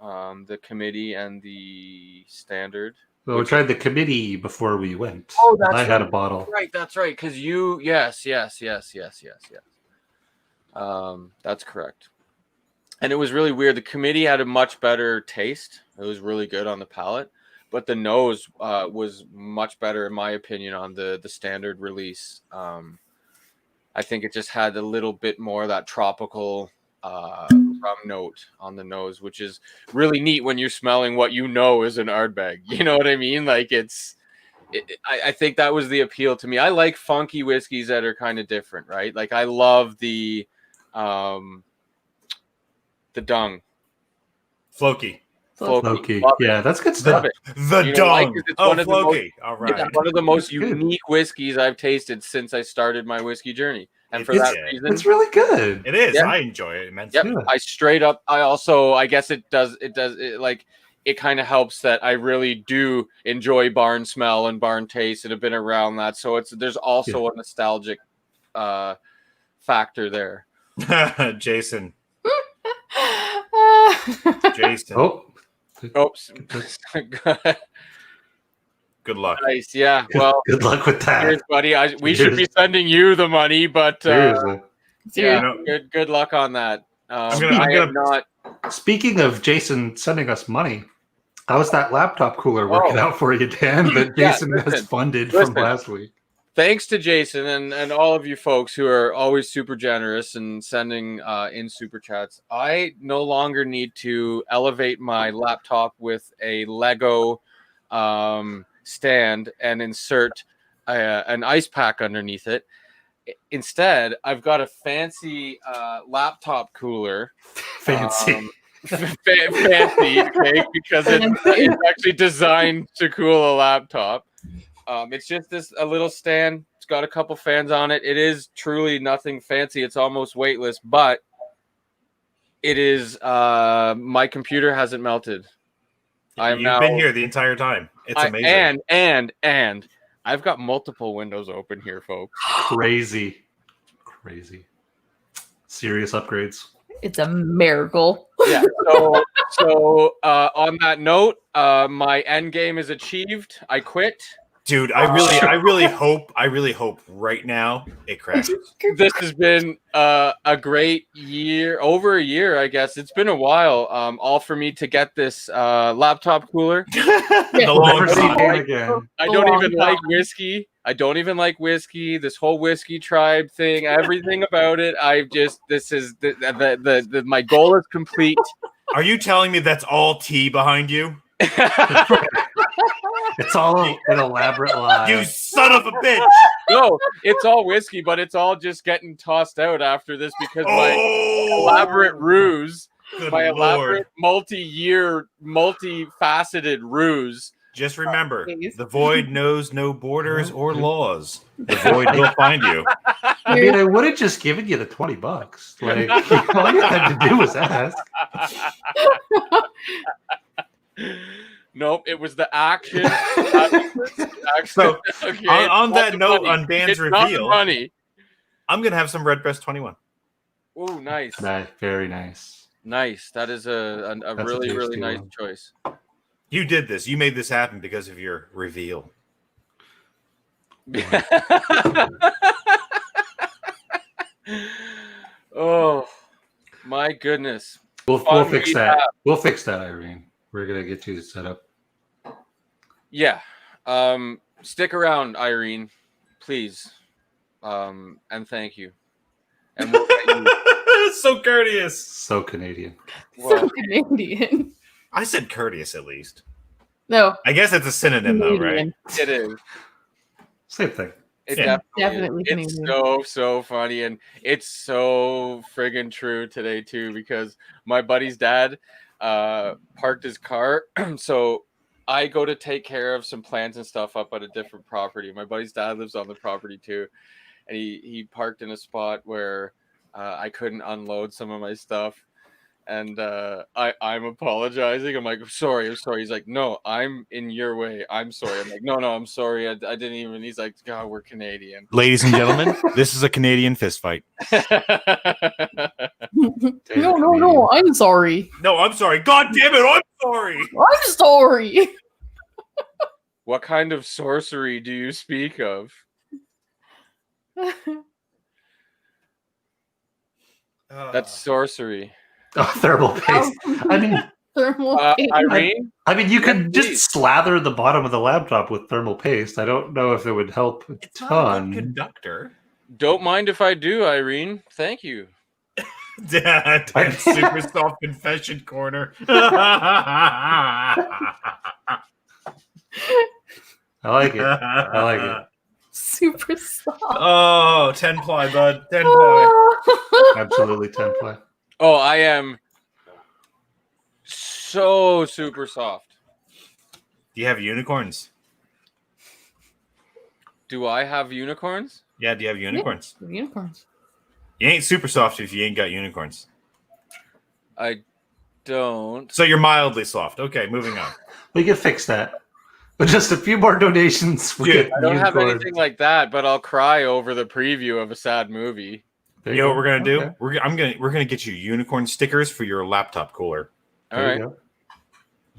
the committee and the standard. Well, we tried the committee before we went. Oh, that's I had a right. bottle. Right, that's right. Because yes. That's correct. And it was really weird. The committee had a much better taste. It was really good on the palate. But the nose was much better, in my opinion, on the standard release. I think it just had a little bit more of that tropical rum note on the nose, which is really neat when you're smelling what you know is an Ardbeg. You know what I mean? Like I think that was the appeal to me. I like funky whiskeys that are kind of different, right? Like I love the dung. Floki. Floki. Yeah, that's good stuff. The dung. Floki. All right. It's one of the most unique whiskeys I've tasted since I started my whiskey journey. And for that reason, it's really good. It is. Yeah. I enjoy it immensely. Yep. I straight up. I guess it does. It kind of helps that I really do enjoy barn smell and barn taste and have been around that. So there's also a nostalgic factor there. Jason. Oops. Good luck. Nice. Yeah. Well, good luck with that. Cheers, buddy. We should be sending you the money, but good luck on that. Speaking of Jason sending us money, how's that laptop cooler working out for you, Dan? That Jason has funded from last week. Thanks to Jason and all of you folks who are always super generous and sending in super chats. I no longer need to elevate my laptop with a Lego stand and insert an ice pack underneath it. Instead, I've got a fancy laptop cooler. Fancy. Fancy, okay, because it's actually designed to cool a laptop. It's just a little stand. It's got a couple fans on it. It is truly nothing fancy. It's almost weightless, but it is. My computer hasn't melted. You've been here the entire time. It's amazing. And I've got multiple windows open here, folks. Crazy. Serious upgrades. It's a miracle. Yeah. So on that note, my end game is achieved. I quit. Dude, I really hope right now it crashes. This has been a great year, over a year, I guess. It's been a while, all for me to get this laptop cooler. I don't even like whiskey. This whole whiskey tribe thing, everything about it. My goal is complete. Are you telling me that's all tea behind you? It's all an elaborate lie. You son of a bitch! No, it's all whiskey, but it's all just getting tossed out after this because my elaborate ruse, elaborate multi-year, multifaceted ruse. Just remember, the void knows no borders or laws. The void will find you. I mean, I would have just given you the $20. Like, all you had to do was ask. Nope, it was the action. So, on that note, on Dan's reveal, money. I'm going to have some Redbreast 21. Oh, nice. Very nice. Nice. That is a really, really nice choice. You did this. You made this happen because of your reveal. Oh my goodness. We'll Fun fix meetup. that. We'll fix that, Irene. We're gonna get you set up. Yeah. Stick around, Irene, please. And thank you. And we'll get you. So courteous. So Canadian. Well, So Canadian. I said courteous at least. No. I guess it's a synonym though, right? Canadian. it is. Same thing. It Yeah. definitely is. It's Canadian. so funny, and it's so friggin' true today too, because my buddy's dad parked his car. So I go to take care of some plants and stuff up at a different property. My buddy's dad lives on the property too, and he parked in a spot where I couldn't unload some of my stuff. And I'm apologizing. I'm like, I'm sorry. He's like, no, I'm in your way. I'm sorry. I'm like, no, I'm sorry. I didn't even. He's like, God, we're Canadian. Ladies and gentlemen, this is a Canadian fist fight. No. I'm sorry. No, I'm sorry. God damn it, I'm sorry. I'm sorry. What kind of sorcery do you speak of? That's sorcery. Oh, thermal paste. I mean, Thermal paste. Irene? I mean, you could Please. just slather the bottom of the laptop with thermal paste. I don't know if it would help a It's not a ton. good conductor. Don't mind if I do, Irene. Thank you. Dad, super soft confession corner. I like it. Super soft. Oh, 10 ply, bud. 10 ply. Absolutely 10 play. Oh, I am so super soft. Do you have unicorns? Do I have unicorns? Yeah, do you have unicorns? Unicorns. You ain't super soft if you ain't got unicorns. I don't. So you're mildly soft. Okay, moving on. We can fix that. But just a few more donations. We Dude, get I don't have unicorns. anything like that, but I'll cry over the preview of a sad movie. There You know go. what we're gonna do? Okay. We're gonna get you unicorn stickers for your laptop cooler. All There right. you go.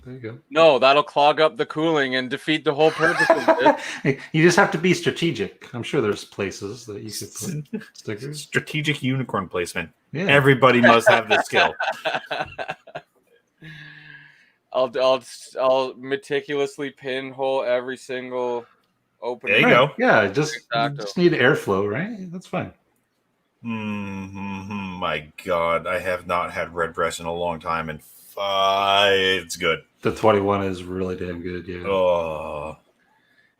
There you go. No, that'll clog up the cooling and defeat the whole purpose of it. You just have to be strategic. I'm sure there's places that you could put stickers. Strategic unicorn placement. Yeah. Everybody must have this skill. I'll meticulously pinhole every single opening. There you go. Yeah, just Exacto. need airflow, right? That's fine. My God, I have not had Redbreast in a long time, and it's good. The 21 is really damn good. Yeah. Oh,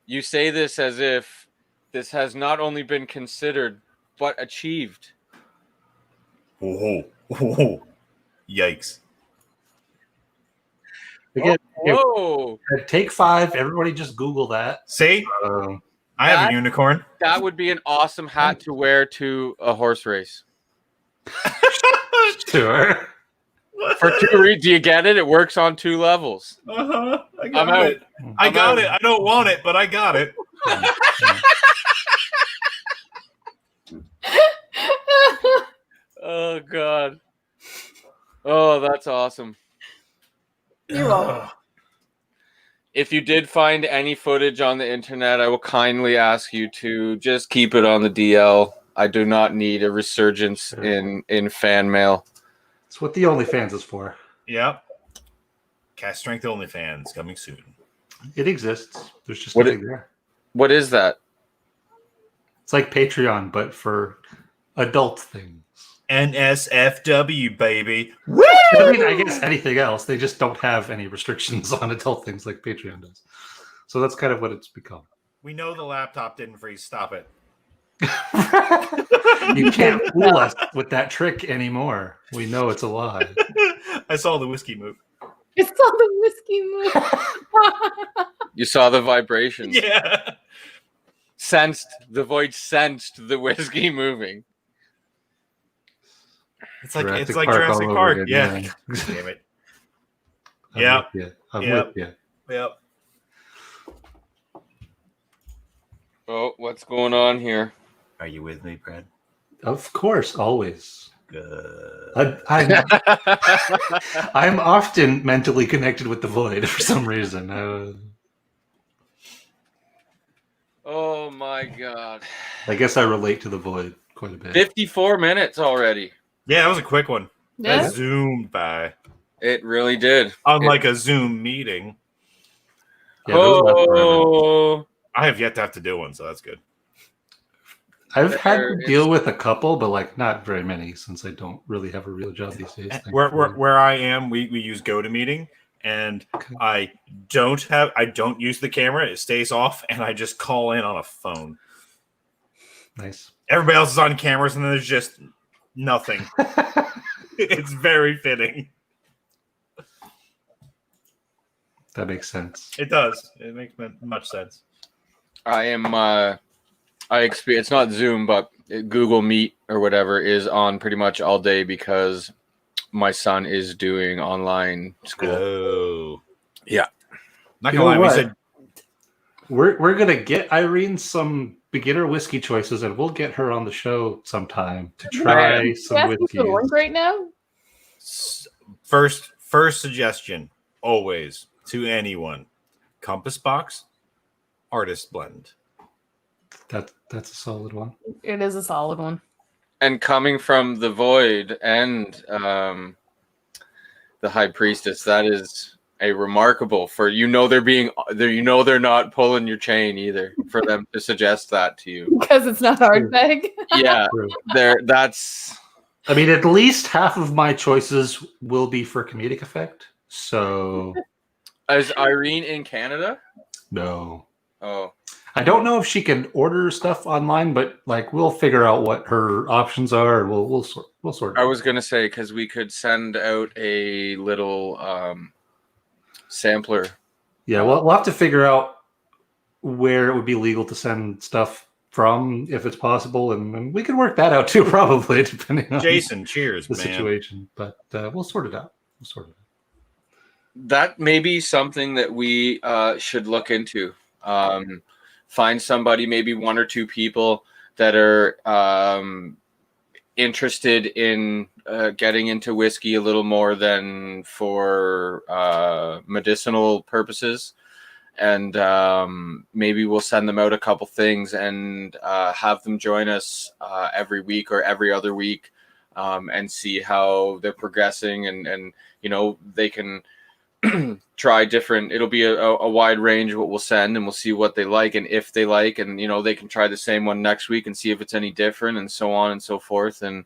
You say this as if this has not only been considered but achieved. oh, yikes! Again, Whoa, take 5. Everybody just Google that. See, I have a unicorn. that would be an awesome hat to wear to a horse race. Sure. For 2 reasons, do you get it? It works on 2 levels. I I'm got out. it. I got it. I don't want it, but I got it. Oh God. Oh, that's awesome. You're welcome. If you did find any footage on the internet, I will kindly ask you to just keep it on the DL. I do not need a resurgence in fan mail. It's what the OnlyFans is for. Yep. Cast Strength OnlyFans coming soon. It exists. There's just What nothing there. What is that? It's like Patreon, but for adult things. NSFW, baby. I mean, I guess anything else. They just don't have any restrictions on adult things like Patreon does. So that's kind of what it's become. We know the laptop didn't freeze. Stop it. You can't fool us with that trick anymore. We know it's a lie. I saw the whiskey move. It's all the whiskey move. You saw the vibrations. Yeah. The void sensed the whiskey moving. It's like Jurassic Jurassic all over Park. again, Yeah. yeah. Damn it. I'm Yep. with you. I'm Yep. with you. Yep. Oh, what's going on here? Are you with me, Brad? Of course, always. Good. I'm often mentally connected with the void for some reason. Oh my god. I guess I relate to the void quite a bit. 54 minutes already. Yeah, that was a quick one. Yeah. That zoomed by. It really did. Unlike a Zoom meeting. Yeah, those last forever. Oh, I have yet to have to do one, so that's good. I've had There to is- deal with a couple, but like not very many since I don't really have a real job these days. Where I am, we use GoToMeeting, and Okay. I don't use the camera. It stays off, and I just call in on a phone. Nice. Everybody else is on cameras, and then there's just nothing. It's very fitting. That makes sense. It does. It makes much sense. I am. I experience. It's not Zoom, but Google Meet or whatever is on pretty much all day because my son is doing online school. Oh, Yeah. Not You gonna know lie, we what? said We're gonna get Irene some beginner whiskey choices, and we'll get her on the show sometime to try You some asking for the link whiskeys. right now? first suggestion always to anyone: Compass Box, Artist Blend. That's a solid one. It is a solid one. And coming from the Void and the High Priestess, that is a remarkable for they're not pulling your chain either for them to suggest that to you. Because it's not hard bag. Yeah, True. that's I mean, at least half of my choices will be for comedic effect. So is Irene in Canada? no. Oh, I don't know if she can order stuff online, but like we'll figure out what her options are, and we'll sort it I out. was gonna say because we could send out a little sampler. Yeah, we'll have to figure out where it would be legal to send stuff from, if it's possible, and we can work that out too, probably depending on Jason, cheers, the man. situation. But we'll sort it out. That may be something that we should look into. Find somebody, maybe one or two people that are interested in getting into whiskey a little more than for medicinal purposes. And maybe we'll send them out a couple things and have them join us every week or every other week and see how they're progressing. And they can try different. It'll be a wide range of what we'll send, and we'll see what they like and if they like. And, they can try the same one next week and see if it's any different and so on and so forth. And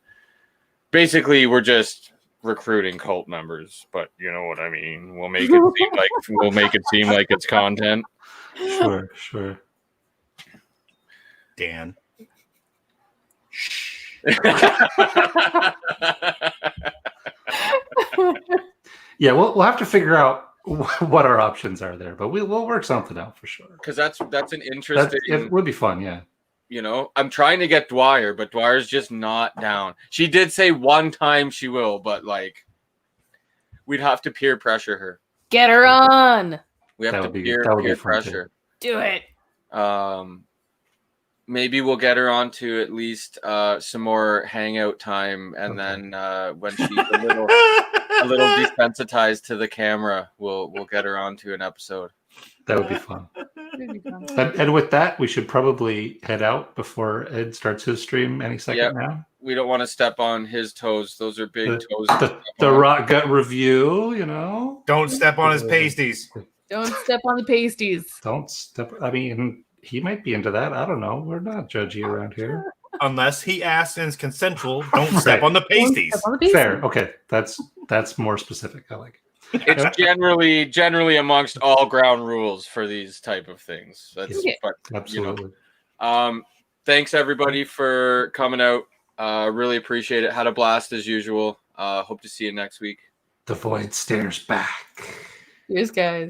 basically, we're just recruiting cult members, but you know what I mean. We'll make it seem like it's content. Sure. Dan. Yeah, we'll have to figure out what our options are there, but we'll work something out for sure. Because that's an interesting. It would be fun, yeah. I'm trying to get Dwyer, but Dwyer's just not down. She did say one time she will, but we'd have to peer pressure her. Get her on. We have That to would be peer fun, pressure. Do it. Maybe we'll get her on to at least some more hangout time, and Okay. then when she's a little desensitized to the camera, we'll get her onto an episode. That would be fun. It'd be fun. And with that, we should probably head out before Ed starts his stream any second Yep. now. We don't want to step on his toes. Those are big toes. The rock gut review, Don't step on his pasties. Don't step on the pasties. Don't step. I mean, he might be into that. I don't know. We're not judgy around here. Unless he asks and it's consensual, don't step on the Don't pasties. step on the pasties. Fair. Okay. That's more specific. I like it. It's generally amongst all ground rules for these type of things. That's Yeah. but Absolutely. thanks everybody for coming out. Really appreciate it. Had a blast as usual. Hope to see you next week. The void stares back. Cheers, guys.